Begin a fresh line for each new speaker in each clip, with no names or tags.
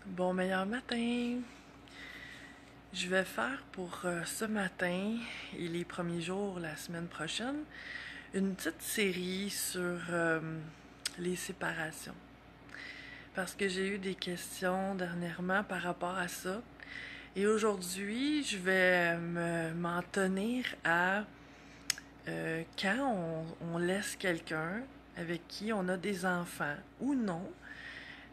Bon meilleur matin! Je vais faire pour ce matin et les premiers jours la semaine prochaine une petite série sur les séparations. Parce que j'ai eu des questions dernièrement par rapport à ça. Et aujourd'hui, je vais m'en tenir à quand on laisse quelqu'un avec qui on a des enfants ou non,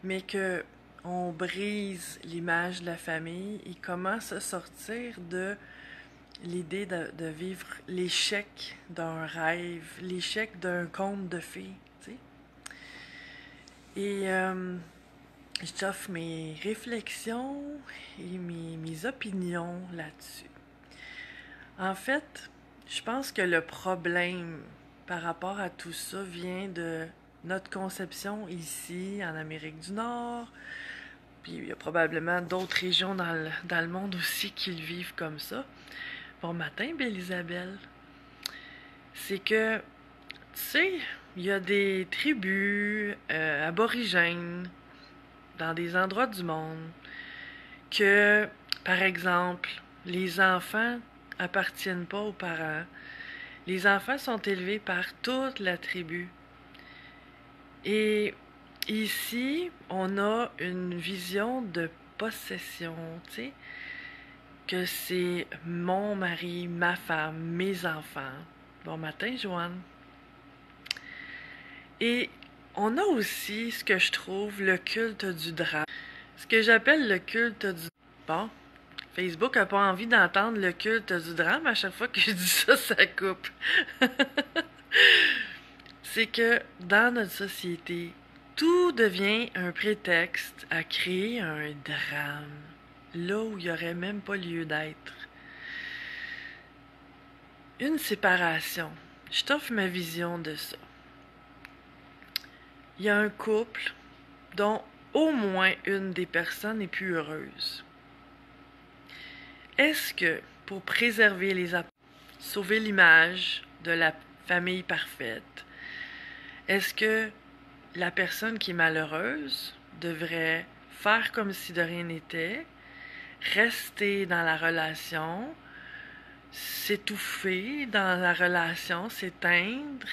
mais que on brise l'image de la famille et comment se sortir de l'idée de vivre l'échec d'un rêve, l'échec d'un conte de fées, tu sais. Et je t'offre mes réflexions et mes opinions là-dessus. En fait, je pense que le problème par rapport à tout ça vient de notre conception ici en Amérique du Nord. Puis il y a probablement d'autres régions dans le monde aussi qui le vivent comme ça. Bon matin, Belle Isabelle. C'est que, tu sais, il y a des tribus aborigènes dans des endroits du monde que, par exemple, les enfants appartiennent pas aux parents. Les enfants sont élevés par toute la tribu. Et ici, on a une vision de possession, tu sais, que c'est mon mari, ma femme, mes enfants. Bon matin, Joanne. Et on a aussi ce que je trouve le culte du drame. Ce que j'appelle le culte du... Bon, Facebook a pas envie d'entendre le culte du drame. À chaque fois que je dis ça, ça coupe. C'est que dans notre société, tout devient un prétexte à créer un drame, là où il n'y aurait même pas lieu d'être. Une séparation. Je t'offre ma vision de ça. Il y a un couple dont au moins une des personnes n'est plus heureuse. Est-ce que, pour préserver les apparences, sauver l'image de la famille parfaite, est-ce que la personne qui est malheureuse devrait faire comme si de rien n'était, rester dans la relation, s'étouffer dans la relation, s'éteindre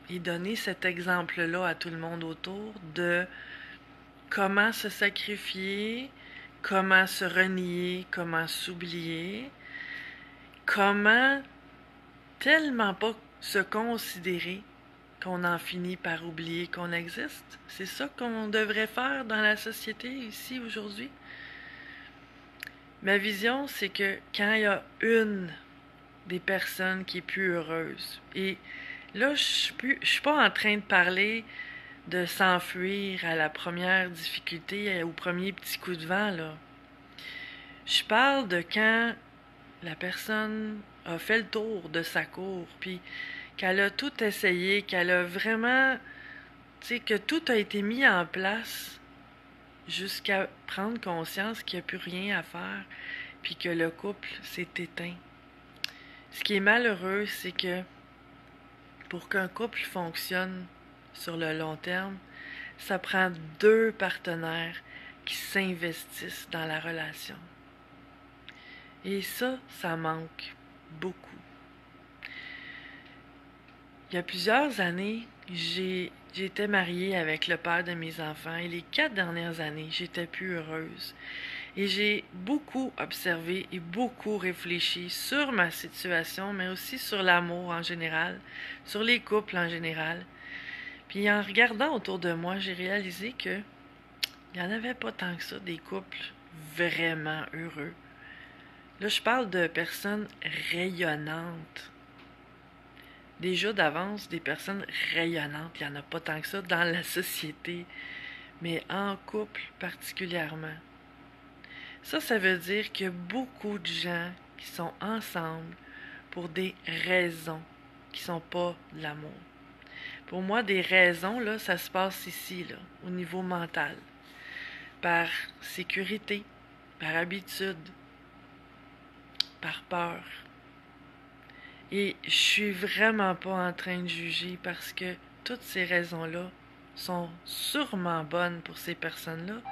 et donner cet exemple-là à tout le monde autour de comment se sacrifier, comment se renier, comment s'oublier, comment tellement pas se considérer qu'on en finit par oublier qu'on existe. C'est ça qu'on devrait faire dans la société ici aujourd'hui. Ma vision, c'est que quand il y a une des personnes qui est plus heureuse, et là, je suis pas en train de parler de s'enfuir à la première difficulté, au premier petit coup de vent, là. Je parle de quand la personne a fait le tour de sa cour, puis qu'elle a tout essayé, qu'elle a vraiment, tu sais, que tout a été mis en place jusqu'à prendre conscience qu'il n'y a plus rien à faire, puis que le couple s'est éteint. Ce qui est malheureux, c'est que pour qu'un couple fonctionne sur le long terme, ça prend deux partenaires qui s'investissent dans la relation. Et ça manque beaucoup. Il y a plusieurs années, j'étais mariée avec le père de mes enfants et les 4 dernières années, j'étais plus heureuse. Et j'ai beaucoup observé et beaucoup réfléchi sur ma situation, mais aussi sur l'amour en général, sur les couples en général. Puis en regardant autour de moi, j'ai réalisé que il n'y en avait pas tant que ça des couples vraiment heureux. Là, je parle de personnes rayonnantes. Déjà d'avance, des personnes rayonnantes, il n'y en a pas tant que ça dans la société, mais en couple particulièrement. Ça veut dire qu'il y a beaucoup de gens qui sont ensemble pour des raisons qui sont pas de l'amour. Pour moi, des raisons, là, ça se passe ici, là, au niveau mental. Par sécurité, par habitude, par peur. Et je suis vraiment pas en train de juger parce que toutes ces raisons-là sont sûrement bonnes pour ces personnes-là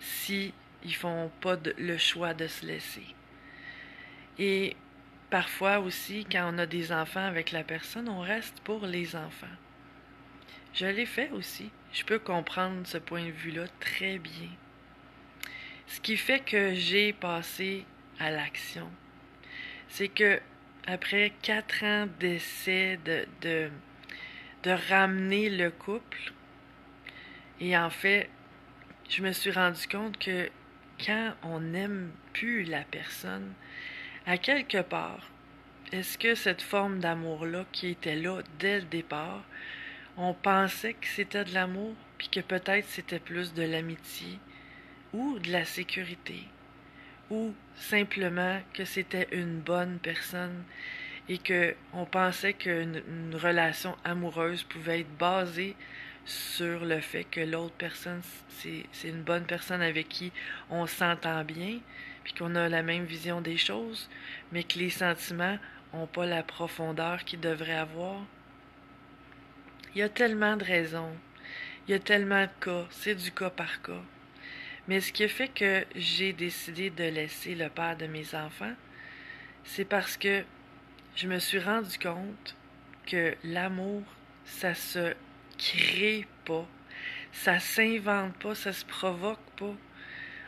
si ils font pas le choix de se laisser. Et parfois aussi, quand on a des enfants avec la personne, on reste pour les enfants. Je l'ai fait aussi. Je peux comprendre ce point de vue-là très bien. Ce qui fait que j'ai passé à l'action, c'est que après 4 ans d'essai de ramener le couple, et en fait, je me suis rendu compte que quand on n'aime plus la personne, à quelque part, est-ce que cette forme d'amour-là qui était là dès le départ, on pensait que c'était de l'amour, puis que peut-être c'était plus de l'amitié ou de la sécurité, ou simplement que c'était une bonne personne et que on pensait qu'une relation amoureuse pouvait être basée sur le fait que l'autre personne, c'est une bonne personne avec qui on s'entend bien, puis qu'on a la même vision des choses, mais que les sentiments n'ont pas la profondeur qu'ils devraient avoir. Il y a tellement de raisons, il y a tellement de cas, c'est du cas par cas. Mais ce qui a fait que j'ai décidé de laisser le père de mes enfants, c'est parce que je me suis rendu compte que l'amour, ça se crée pas, ça s'invente pas, ça se provoque pas.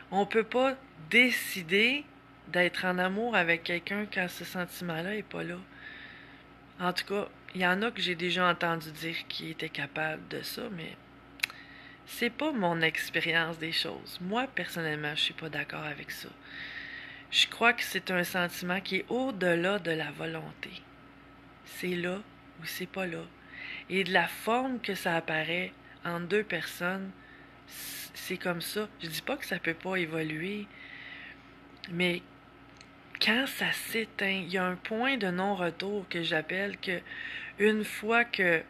On peut pas décider d'être en amour avec quelqu'un quand ce sentiment-là est pas là. En tout cas, il y en a que j'ai déjà entendu dire qui étaient capables de ça, mais c'est pas mon expérience des choses. Moi, personnellement, je suis pas d'accord avec ça. Je crois que c'est un sentiment qui est au-delà de la volonté. C'est là ou c'est pas là. Et de la forme que ça apparaît entre deux personnes, c'est comme ça. Je dis pas que ça peut pas évoluer, mais quand ça s'éteint, il y a un point de non-retour que j'appelle que une fois que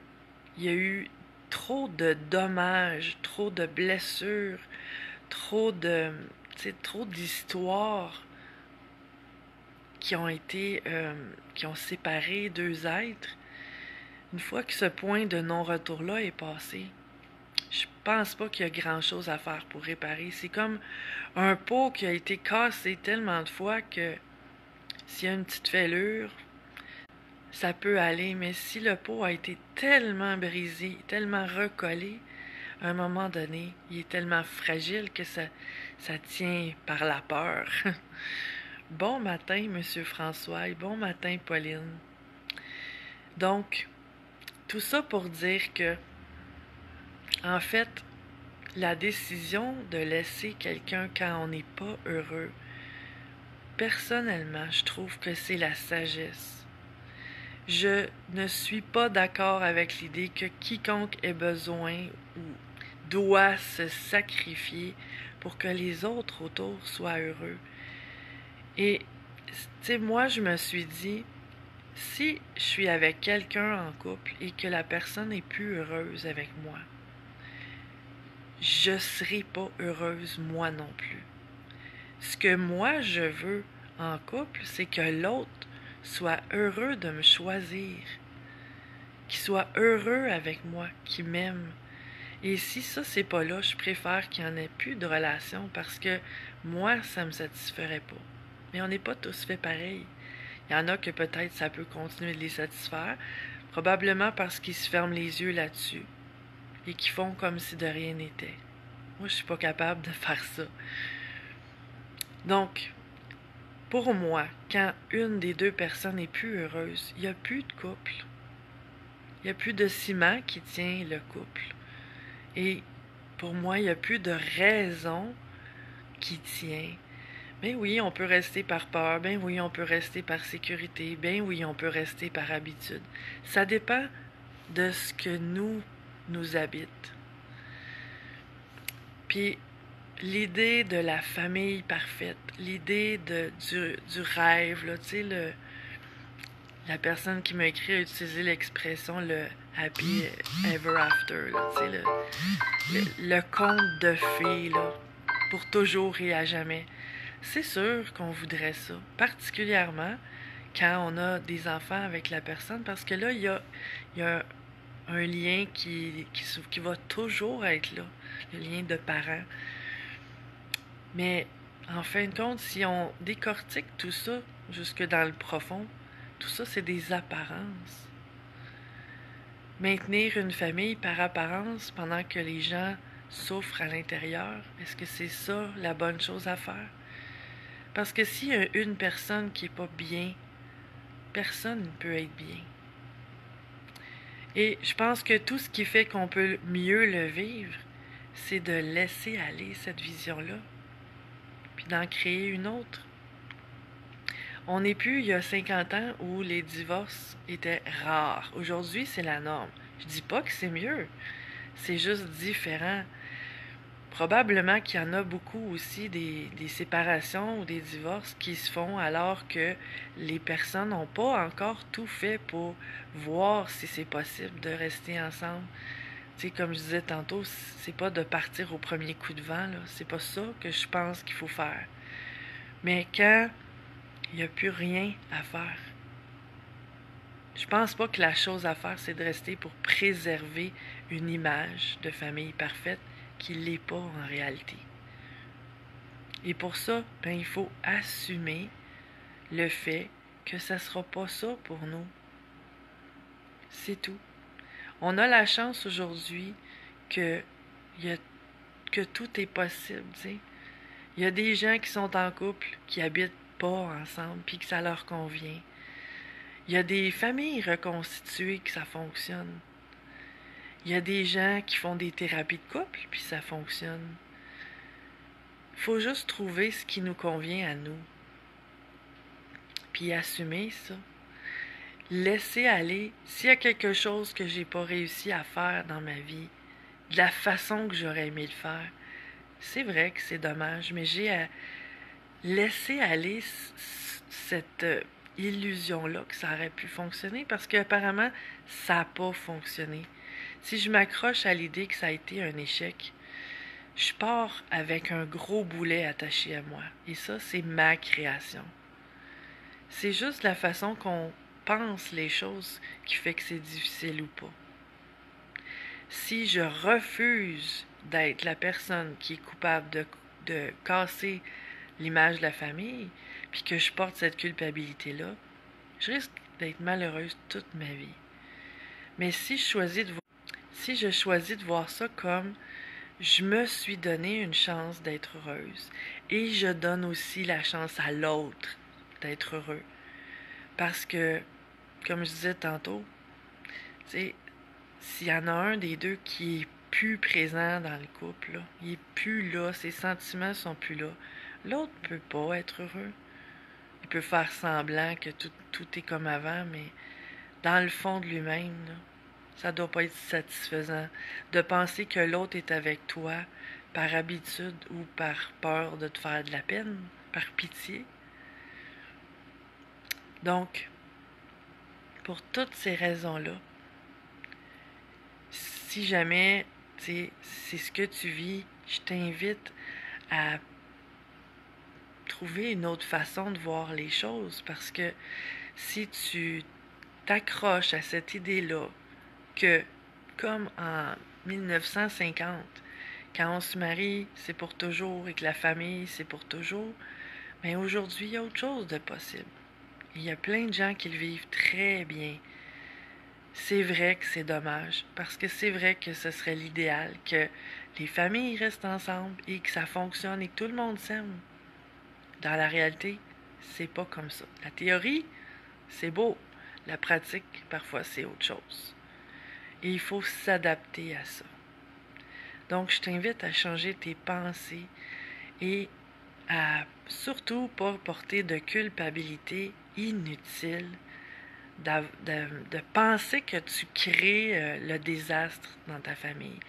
il y a eu trop de dommages, trop de blessures, trop d'histoires qui ont été qui ont séparé deux êtres. Une fois que ce point de non-retour-là est passé, je pense pas qu'il y a grand-chose à faire pour réparer. C'est comme un pot qui a été cassé tellement de fois que s'il y a une petite fêlure, ça peut aller. Mais si le pot a été tellement brisé, tellement recollé, à un moment donné, il est tellement fragile que ça tient par la peur. Bon matin, Monsieur François, et bon matin, Pauline. Donc, tout ça pour dire que, en fait, la décision de laisser quelqu'un quand on n'est pas heureux, personnellement, je trouve que c'est la sagesse. Je ne suis pas d'accord avec l'idée que quiconque ait besoin ou doit se sacrifier pour que les autres autour soient heureux. Et, tu sais, moi, je me suis dit, si je suis avec quelqu'un en couple et que la personne n'est plus heureuse avec moi, je ne serai pas heureuse moi non plus. Ce que moi je veux en couple, c'est que l'autre soit heureux de me choisir, qu'il soit heureux avec moi, qu'il m'aime. Et si ça c'est pas là, je préfère qu'il n'y en ait plus de relation parce que moi ça me satisferait pas. Mais on n'est pas tous faits pareil. Il y en a que peut-être ça peut continuer de les satisfaire, probablement parce qu'ils se ferment les yeux là-dessus et qui font comme si de rien n'était. Moi, je suis pas capable de faire ça. Donc, pour moi, quand une des deux personnes n'est plus heureuse, il n'y a plus de couple. Il n'y a plus de ciment qui tient le couple. Et pour moi, il n'y a plus de raison qui tient. Ben oui, on peut rester par peur. Ben oui, on peut rester par sécurité. Ben oui, on peut rester par habitude. Ça dépend de ce que nous habite. Puis l'idée de la famille parfaite, l'idée du rêve, là, tu sais, la personne qui m'a écrit a utilisé l'expression le happy ever after, là, tu sais, le conte de fées, là, pour toujours et à jamais. C'est sûr qu'on voudrait ça, particulièrement quand on a des enfants avec la personne, parce que là, il y a un lien qui va toujours être là, le lien de parents. Mais en fin de compte, si on décortique tout ça jusque dans le profond, tout ça, c'est des apparences. Maintenir une famille par apparence pendant que les gens souffrent à l'intérieur, est-ce que c'est ça la bonne chose à faire? Parce que s'il y a une personne qui n'est pas bien, personne ne peut être bien. Et je pense que tout ce qui fait qu'on peut mieux le vivre, c'est de laisser aller cette vision-là, puis d'en créer une autre. On n'est plus il y a 50 ans où les divorces étaient rares. Aujourd'hui, c'est la norme. Je dis pas que c'est mieux, c'est juste différent. Probablement qu'il y en a beaucoup aussi des séparations ou des divorces qui se font alors que les personnes n'ont pas encore tout fait pour voir si c'est possible de rester ensemble. Tu sais, comme je disais tantôt, c'est pas de partir au premier coup de vent, là. C'est pas ça que je pense qu'il faut faire. Mais quand il n'y a plus rien à faire, je pense pas que la chose à faire, c'est de rester pour préserver une image de famille parfaite qui l'est pas en réalité. Et pour ça, il faut assumer le fait que ça sera pas ça pour nous. C'est tout. On a la chance aujourd'hui que tout est possible, tu sais. Il y a des gens qui sont en couple, qui habitent pas ensemble, puis que ça leur convient. Il y a des familles reconstituées que ça fonctionne. Il y a des gens qui font des thérapies de couple, puis ça fonctionne. Il faut juste trouver ce qui nous convient à nous. Puis assumer ça. Laisser aller. S'il y a quelque chose que j'ai pas réussi à faire dans ma vie, de la façon que j'aurais aimé le faire, c'est vrai que c'est dommage, mais j'ai à laisser aller cette illusion-là que ça aurait pu fonctionner parce qu'apparemment, ça n'a pas fonctionné. Si je m'accroche à l'idée que ça a été un échec, je pars avec un gros boulet attaché à moi. Et ça, c'est ma création. C'est juste la façon qu'on pense les choses qui fait que c'est difficile ou pas. Si je refuse d'être la personne qui est coupable de casser l'image de la famille, puis que je porte cette culpabilité-là, je risque d'être malheureuse toute ma vie. Mais si je choisis de voir ça comme je me suis donné une chance d'être heureuse et je donne aussi la chance à l'autre d'être heureux. Parce que, comme je disais tantôt, tu sais, s'il y en a un des deux qui est plus présent dans le couple, là, il est plus là, ses sentiments sont plus là, l'autre peut pas être heureux. Il peut faire semblant que tout est comme avant, mais dans le fond de lui-même, là, ça doit pas être satisfaisant de penser que l'autre est avec toi par habitude ou par peur de te faire de la peine, par pitié. Donc, pour toutes ces raisons-là, si jamais c'est ce que tu vis, je t'invite à trouver une autre façon de voir les choses parce que si tu t'accroches à cette idée-là que, comme en 1950, quand on se marie, c'est pour toujours et que la famille, c'est pour toujours, mais aujourd'hui, il y a autre chose de possible. Il y a plein de gens qui le vivent très bien. C'est vrai que c'est dommage, parce que c'est vrai que ce serait l'idéal, que les familles restent ensemble et que ça fonctionne et que tout le monde s'aime. Dans la réalité, c'est pas comme ça. La théorie, c'est beau. La pratique, parfois, c'est autre chose. Et il faut s'adapter à ça. Donc, je t'invite à changer tes pensées et à surtout pas porter de culpabilité inutile, de penser que tu crées le désastre dans ta famille.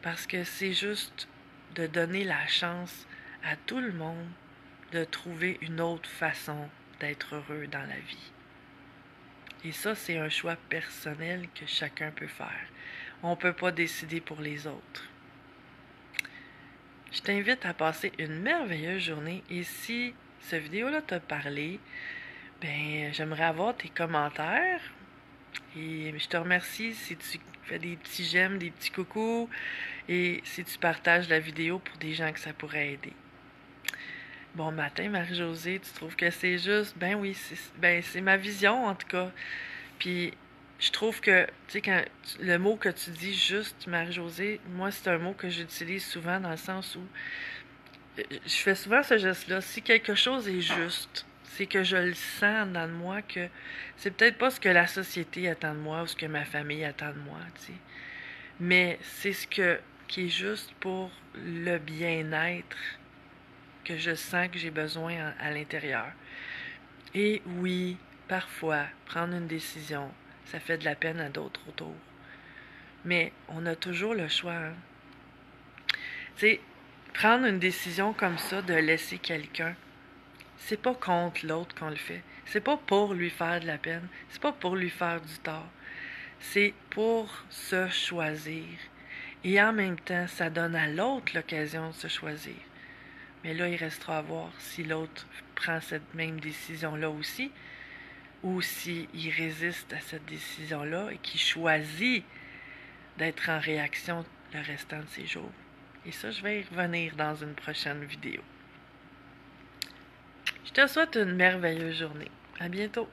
Parce que c'est juste de donner la chance à tout le monde de trouver une autre façon d'être heureux dans la vie. Et ça, c'est un choix personnel que chacun peut faire. On ne peut pas décider pour les autres. Je t'invite à passer une merveilleuse journée et si cette vidéo-là t'a parlé, j'aimerais avoir tes commentaires et je te remercie si tu fais des petits j'aime, des petits coucous, et si tu partages la vidéo pour des gens que ça pourrait aider. Bon matin, Marie-Josée, tu trouves que c'est juste? Ben oui, c'est ma vision en tout cas. Puis je trouve que, tu sais, le mot que tu dis juste, Marie-Josée, moi c'est un mot que j'utilise souvent dans le sens où je fais souvent ce geste-là. Si quelque chose est juste, c'est que je le sens dans moi que c'est peut-être pas ce que la société attend de moi ou ce que ma famille attend de moi, tu sais. Mais c'est qui est juste pour le bien-être que je sens que j'ai besoin à l'intérieur. Et oui, parfois, prendre une décision, ça fait de la peine à d'autres autour. Mais on a toujours le choix, hein. Tu sais, prendre une décision comme ça de laisser quelqu'un, c'est pas contre l'autre qu'on le fait. C'est pas pour lui faire de la peine. C'est pas pour lui faire du tort. C'est pour se choisir. Et en même temps, ça donne à l'autre l'occasion de se choisir. Mais là, il restera à voir si l'autre prend cette même décision-là aussi, ou s'il résiste à cette décision-là et qu'il choisit d'être en réaction le restant de ses jours. Et ça, je vais y revenir dans une prochaine vidéo. Je te souhaite une merveilleuse journée. À bientôt!